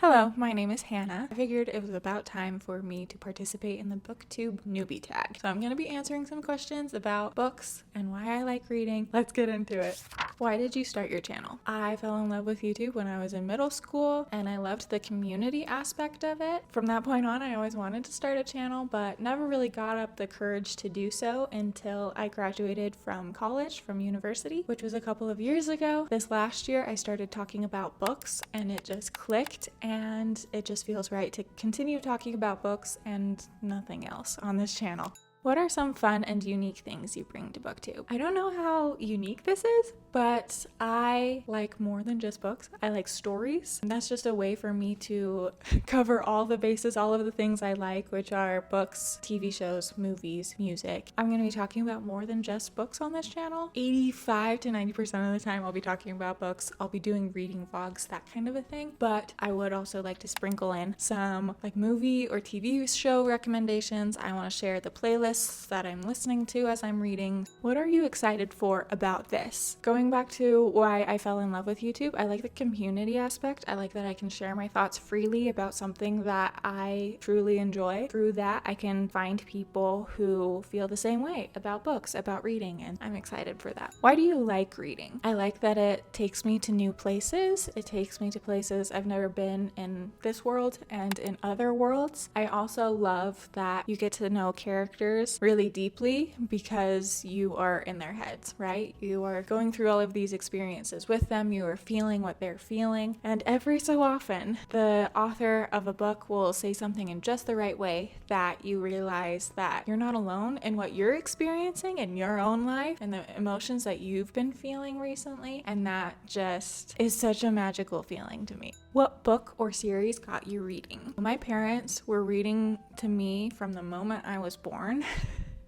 Hello, my name is Hannah. I figured it was about time for me to participate in the booktube newbie tag. So I'm going to be answering some questions about books and why I like reading. Let's get into it. Why did you start your channel? I fell in love with YouTube when I was in middle school and I loved the community aspect of it. From that point on, I always wanted to start a channel, but never really got up the courage to do so until I graduated from college, from university, which was a couple of years ago. This last year, I started talking about books and it just clicked, and it just feels right to continue talking about books and nothing else on this channel. What are some fun and unique things you bring to BookTube? I don't know how unique this is, but I like more than just books. I like stories. And that's just a way for me to cover all the bases, all of the things I like, which are books, TV shows, movies, music. I'm going to be talking about more than just books on this channel. 85 to 90% of the time I'll be talking about books. I'll be doing reading vlogs, that kind of a thing. But I would also like to sprinkle in some like movie or TV show recommendations. I want to share the playlist that I'm listening to as I'm reading. What are you excited for about this? Going back to why I fell in love with YouTube, I like the community aspect. I like that I can share my thoughts freely about something that I truly enjoy. Through that, I can find people who feel the same way about books, about reading, and I'm excited for that. Why do you like reading? I like that it takes me to new places. It takes me to places I've never been in this world and in other worlds. I also love that you get to know characters really deeply because you are in their heads, right? You are going through all of these experiences with them, you are feeling what they're feeling, and every so often the author of a book will say something in just the right way that you realize that you're not alone in what you're experiencing in your own life and the emotions that you've been feeling recently, and that just is such a magical feeling to me. What book or series got you reading? My parents were reading to me from the moment I was born.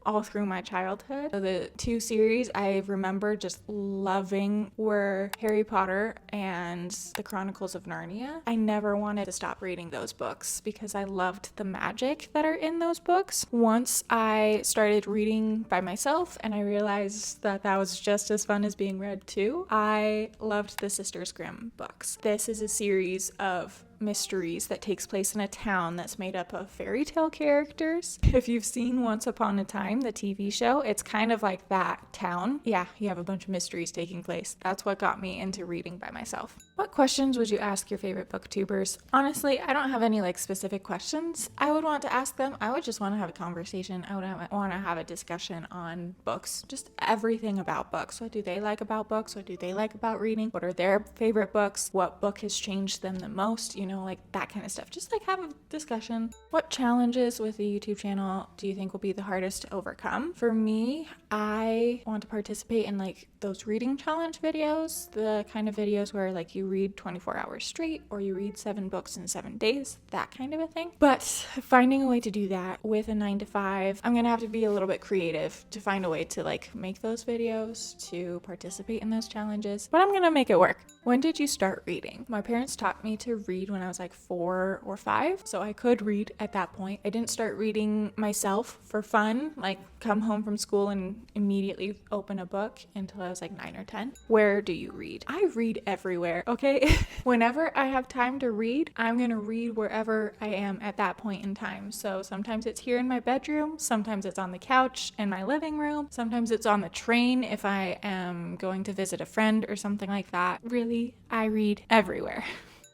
All through my childhood. So the two series I remember just loving were Harry Potter and The Chronicles of Narnia. I never wanted to stop reading those books because I loved the magic that are in those books. Once I started reading by myself and I realized that that was just as fun as being read too, I loved the Sisters Grimm books. This is a series of mysteries that takes place in a town that's made up of fairy tale characters. If you've seen Once Upon a Time, the TV show, it's kind of like that town. Yeah, you have a bunch of mysteries taking place. That's what got me into reading by myself. What questions would you ask your favorite booktubers? Honestly, I don't have any like specific questions I would want to ask them. I would just want to have a conversation. I would want to have a discussion on books, just everything about books. What do they like about books? What do they like about reading? What are their favorite books? What book has changed them the most? Like that kind of stuff. Just like have a discussion. What challenges with the YouTube channel do you think will be the hardest to overcome? For me, I want to participate in like those reading challenge videos, the kind of videos where like you read 24 hours straight or you read 7 books in 7 days, that kind of a thing. But finding a way to do that with a 9 to 5, I'm gonna have to be a little bit creative to find a way to like make those videos, to participate in those challenges, but I'm gonna make it work. When did you start reading? My parents taught me to read when I was like 4 or 5, so I could read at that point. I didn't start reading myself for fun, like come home from school and immediately open a book until I was like 9 or 10. Where do you read? I read everywhere, okay? Whenever I have time to read, I'm gonna read wherever I am at that point in time. So sometimes it's here in my bedroom, sometimes it's on the couch in my living room, sometimes it's on the train if I am going to visit a friend or something like that. Really, I read everywhere.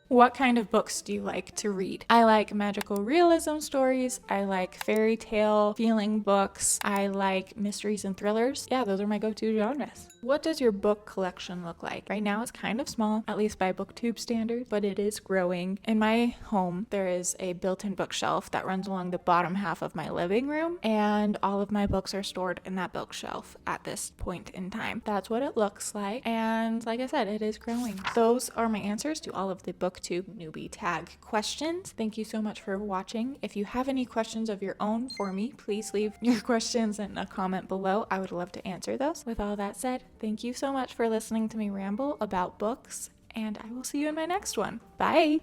What kind of books do you like to read? I like magical realism stories. I like fairy tale feeling books. I like mysteries and thrillers. Yeah, those are my go-to genres. What does your book collection look like? Right now it's kind of small, at least by BookTube standards, but it is growing. In my home, there is a built-in bookshelf that runs along the bottom half of my living room, and all of my books are stored in that bookshelf at this point in time. That's what it looks like, and like I said, it is growing. Those are my answers to all of the BookTube newbie tag questions. Thank you so much for watching. If you have any questions of your own for me, please leave your questions in a comment below. I would love to answer those. With all that said, thank you so much for listening to me ramble about books, and I will see you in my next one. Bye!